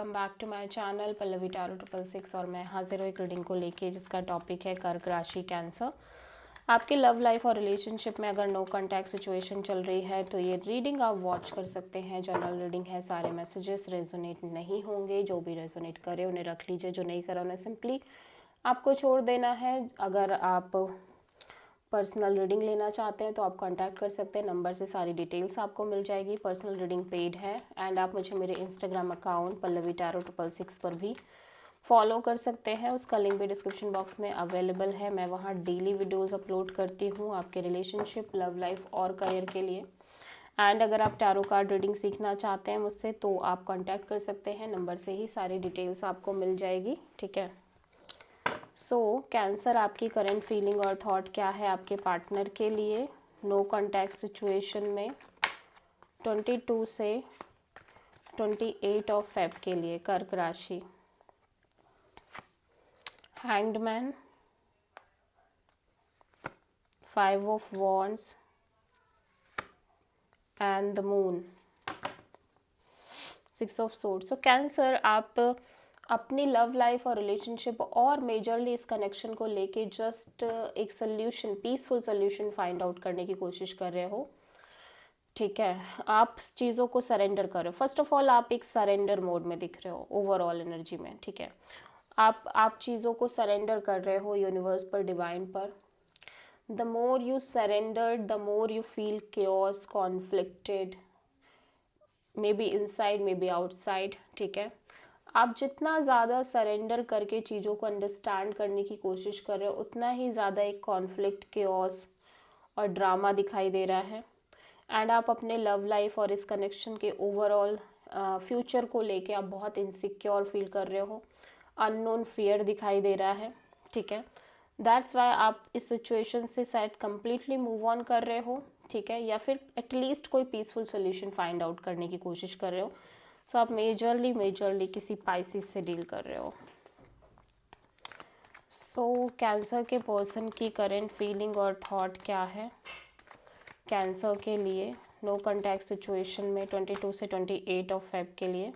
Welcome back to my channel Pallavi tarot 666 और मैं हाजिर हूँ एक रीडिंग को लेके जिसका टॉपिक है कर्क राशि कैंसर। आपके लव लाइफ और रिलेशनशिप में अगर नो कॉन्टैक्ट सिचुएशन चल रही है तो ये रीडिंग आप वॉच कर सकते हैं। जनरल रीडिंग है, सारे मैसेजेस रेजोनेट नहीं होंगे। जो भी रेजोनेट करे उन्हें रख लीजिए, जो नहीं करा उन्हें सिंपली आपको छोड़ देना है। अगर आप पर्सनल रीडिंग लेना चाहते हैं तो आप कांटेक्ट कर सकते हैं, नंबर से सारी डिटेल्स आपको मिल जाएगी। पर्सनल रीडिंग पेड है एंड आप मुझे मेरे इंस्टाग्राम अकाउंट पल्लवी टैरो 666 पर भी फॉलो कर सकते हैं। उसका लिंक भी डिस्क्रिप्शन बॉक्स में अवेलेबल है। मैं वहाँ डेली वीडियोस अपलोड करती हूँ आपके रिलेशनशिप, लव लाइफ और करियर के लिए। एंड अगर आप टैरो कार्ड रीडिंग सीखना चाहते हैं मुझसे तो आप कांटेक्ट कर सकते हैं, नंबर से ही सारी डिटेल्स आपको मिल जाएगी। ठीक है। सो कैंसर, आपकी करंट फीलिंग और थॉट क्या है आपके पार्टनर के लिए नो कॉन्टैक्ट सिचुएशन में 22 से 28 ऑफ फेब के लिए कर्क राशि। Hanged man, 5 of wands and the moon, 6 of swords. So cancer, आप अपनी लव लाइफ और रिलेशनशिप और मेजरली इस कनेक्शन को लेके जस्ट एक solution, peaceful solution find out करने की कोशिश कर रहे हो। ठीक है, आप चीज़ों को सरेंडर कर रहे हो। फर्स्ट ऑफ ऑल आप एक सरेंडर मोड में दिख रहे हो ओवरऑल एनर्जी में। ठीक है, आप चीज़ों को सरेंडर कर रहे हो यूनिवर्स पर, डिवाइन पर। The more you surrender the more you feel chaos, conflicted, may be inside may be outside. ठीक है, आप जितना ज़्यादा सरेंडर करके चीज़ों को अंडरस्टैंड करने की कोशिश कर रहे हो उतना ही ज़्यादा एक कॉन्फ्लिक्ट, केओस और ड्रामा दिखाई दे रहा है। एंड आप अपने लव लाइफ और इस कनेक्शन के ओवरऑल फ्यूचर को लेके आप बहुत इनसिक्योर फील कर रहे हो। अननोन फियर दिखाई दे रहा है। ठीक है, दैट्स वाई आप इस सिचुएशन से शायद कम्प्लीटली मूव ऑन कर रहे हो। ठीक है, या फिर एटलीस्ट कोई पीसफुल सोल्यूशन फाइंड आउट करने की कोशिश कर रहे हो। सो आप मेजरली किसी पाइसिस से डील कर रहे हो। सो कैंसर के पर्सन की करंट फीलिंग और थॉट क्या है कैंसर के लिए नो कॉन्टैक्ट सिचुएशन में 22 से 28 ऑफ फेब के लिए।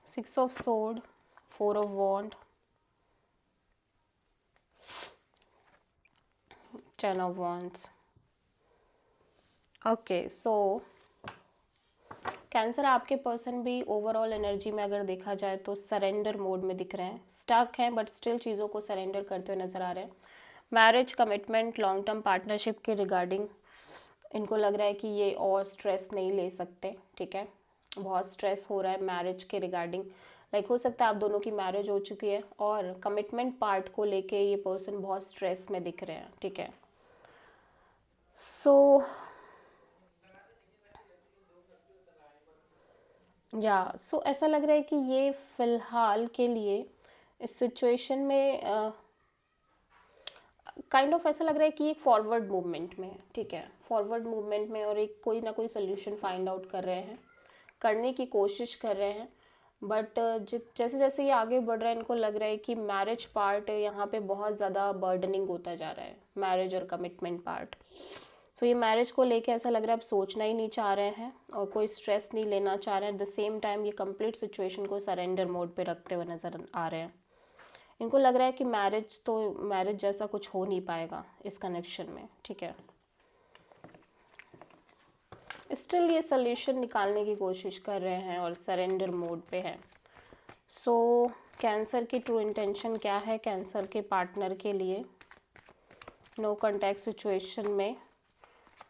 6 of sword, 4 of wand, 10 of wands. Okay, so Cancer, आपके पर्सन भी ओवरऑल एनर्जी में अगर देखा जाए तो सरेंडर मोड में दिख रहे हैं। स्टक हैं बट स्टिल चीज़ों को सरेंडर करते हुए नज़र आ रहे हैं। Marriage, commitment, long term partnership के रिगार्डिंग इनको लग रहा है कि ये और स्ट्रेस नहीं ले सकते। ठीक है, बहुत स्ट्रेस हो रहा है मैरिज के रिगार्डिंग। लाइक हो सकता है आप दोनों की मैरिज हो चुकी है और कमिटमेंट पार्ट को लेके ये पर्सन बहुत स्ट्रेस में दिख रहे हैं। ठीक है, सो ऐसा लग रहा है कि ये फिलहाल के लिए इस सिचुएशन में काइंड ऑफ ऐसा लग रहा है कि एक फॉरवर्ड मूवमेंट में है। ठीक है, फॉरवर्ड मूवमेंट में और एक कोई ना कोई सोल्यूशन फाइंड आउट कर रहे हैं, करने की कोशिश कर रहे हैं। बट जैसे जैसे ये आगे बढ़ रहा है इनको लग रहा है कि मैरिज पार्ट यहाँ पे बहुत ज़्यादा बर्डनिंग होता जा रहा है, मैरिज और कमिटमेंट पार्ट। सो ये मैरिज को लेके ऐसा लग रहा है आप सोचना ही नहीं चाह रहे हैं और कोई स्ट्रेस नहीं लेना चाह रहे हैं। एट द सेम टाइम ये कंप्लीट सिचुएशन को सरेंडर मोड पे रखते हुए नज़र आ रहे हैं। इनको लग रहा है कि मैरिज जैसा कुछ हो नहीं पाएगा इस कनेक्शन में। ठीक है, स्टिल ये सोल्यूशन निकालने की कोशिश कर रहे हैं और सरेंडर मोड पे है। सो कैंसर की ट्रू इंटेंशन क्या है कैंसर के पार्टनर के लिए नो कॉन्टैक्ट सिचुएशन में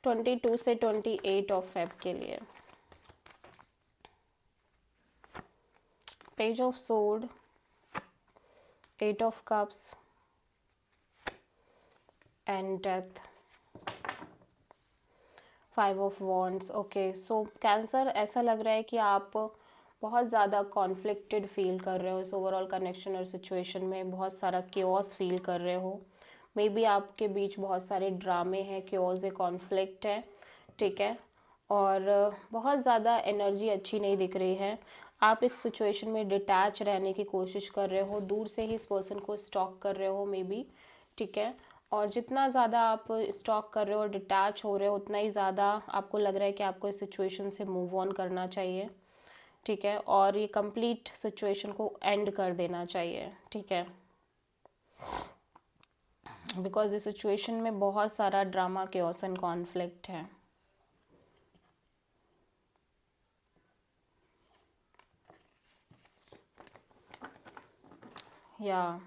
22 से 28 ऑफ फेब के लिए। Page of sword, 8 of cups and death, 5 of wands. Okay, so cancer, ऐसा लग रहा है कि आप बहुत ज़्यादा कॉन्फ्लिक्टेड फील कर रहे हो इस ओवरऑल कनेक्शन और सिचुएशन में। बहुत सारा क्योस फील कर रहे हो। मे बी आपके बीच बहुत सारे ड्रामे हैं, क्योस है, कॉन्फ्लिक्ट है। ठीक है, और बहुत ज़्यादा एनर्जी अच्छी नहीं दिख रही है। आप इस सिचुएशन में डिटैच रहने की कोशिश कर रहे हो, दूर से ही इस पर्सन को स्टॉक कर रहे हो मे बी। ठीक है, और जितना ज़्यादा आप स्टॉक कर रहे हो और डिटैच हो रहे हो उतना ही ज़्यादा आपको लग रहा है कि आपको इस सिचुएशन से मूव ऑन करना चाहिए, ठीक है, और ये कंप्लीट सिचुएशन को एंड कर देना चाहिए, ठीक है, बिकॉज इस सिचुएशन में बहुत सारा ड्रामा, केओस एंड कॉन्फ्लिक्ट है। या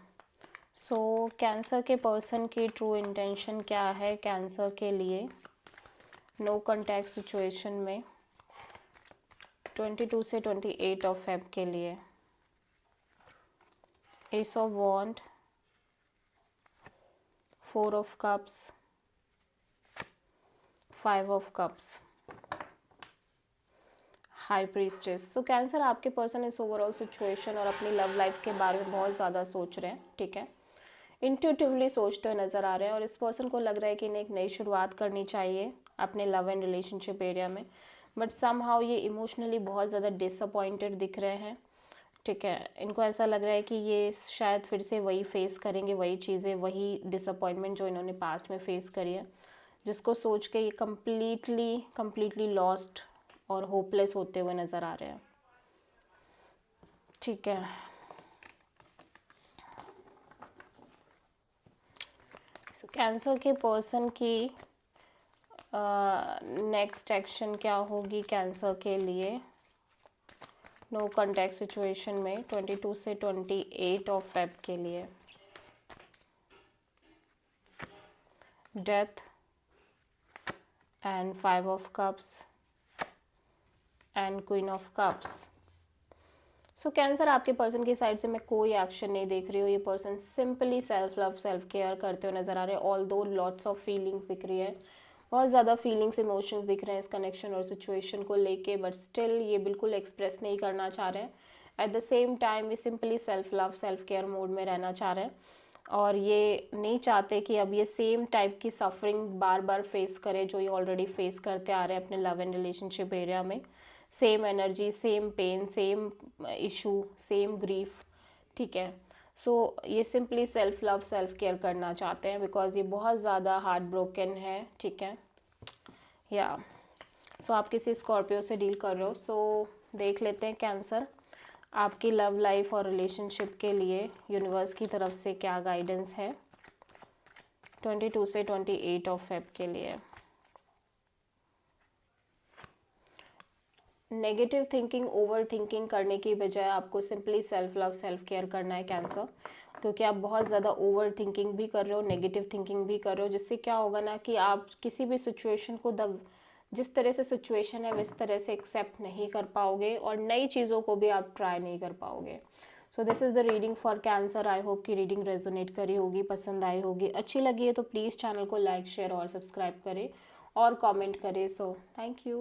सो कैंसर के पर्सन की ट्रू इंटेंशन क्या है कैंसर के लिए नो कॉन्टैक्ट सिचुएशन में 22 से 28 ऑफ फेब के लिए? Ace of wand, 4 of cups, 5 of cups, high priestess. So Cancer आपके पर्सन इस ओवरऑल सिचुएशन और अपनी लव लाइफ के बारे में बहुत ज़्यादा सोच रहे हैं, ठीक है, इंट्यूटिवली सोचते हुए नज़र आ रहे हैं और इस पर्सन को लग रहा है कि इन्हें एक नई शुरुआत करनी चाहिए अपने लव एंड रिलेशनशिप एरिया में, बट समहाउ ये इमोशनली बहुत ज़्यादा डिसअपॉइंटेड दिख रहे हैं, ठीक है, इनको ऐसा लग रहा है कि ये शायद फिर से वही फेस करेंगे, वही चीज़ें, वही डिसअपॉइंटमेंट जो इन्होंने पास्ट में फेस करी है, जिसको सोच के ये कम्प्लीटली लॉस्ट और होपलेस होते हुए नज़र आ रहे हैं, ठीक है। कैंसर के पर्सन की नेक्स्ट एक्शन क्या होगी कैंसर के लिए नो कॉन्टैक्ट सिचुएशन में 22 से 28 ऑफ फेब के लिए? Death and 5 of cups and queen of cups. So Cancer आपके पर्सन की साइड से मैं कोई एक्शन नहीं देख रही हूँ, ये person simply self love self care करते हुए नज़र आ रहे हैं, ऑल दो लॉट्स ऑफ फीलिंग्स दिख रही है, बहुत ज़्यादा फीलिंग्स इमोशंस दिख रहे हैं इस कनेक्शन और सिचुएशन को लेके, बट स्टिल ये बिल्कुल एक्सप्रेस नहीं करना चाह रहे हैं। एट द सेम टाइम ये simply self love self care mode में रहना चाह रहे हैं और ये नहीं चाहते कि अब ये सेम टाइप की सफरिंग बार बार फेस करे जो ये ऑलरेडी फेस करते आ रहे हैं अपने लव एंड रिलेशनशिप एरिया में, same energy, same pain, same issue, same grief, ठीक है। सो ये simply self love self care करना चाहते हैं बिकॉज ये बहुत ज़्यादा हार्ट ब्रोकन है, ठीक है। या सो आप किसी स्कॉर्पियो से डील कर रहे हो, सो देख लेते हैं कैंसर आपकी लव लाइफ और रिलेशनशिप के लिए यूनिवर्स की तरफ से क्या गाइडेंस है 22 से 28 ऑफ फेब के लिए। नेगेटिव थिंकिंग, ओवर थिंकिंग करने की बजाय आपको simply self love self care करना है कैंसर, क्योंकि आप बहुत ज़्यादा ओवर थिंकिंग भी कर रहे हो, नेगेटिव थिंकिंग भी कर रहे हो, जिससे क्या होगा ना कि आप किसी भी सिचुएशन को जिस तरह से सिचुएशन है इस तरह से एक्सेप्ट नहीं कर पाओगे और नई चीज़ों को भी आप ट्राई नहीं कर पाओगे। So this is the reading for cancer. I hope कि रीडिंग रेजोनेट करी होगी, पसंद आई होगी, अच्छी लगी है तो प्लीज़ चैनल को लाइक शेयर और सब्सक्राइब करें और कमेंट करें। So thank you.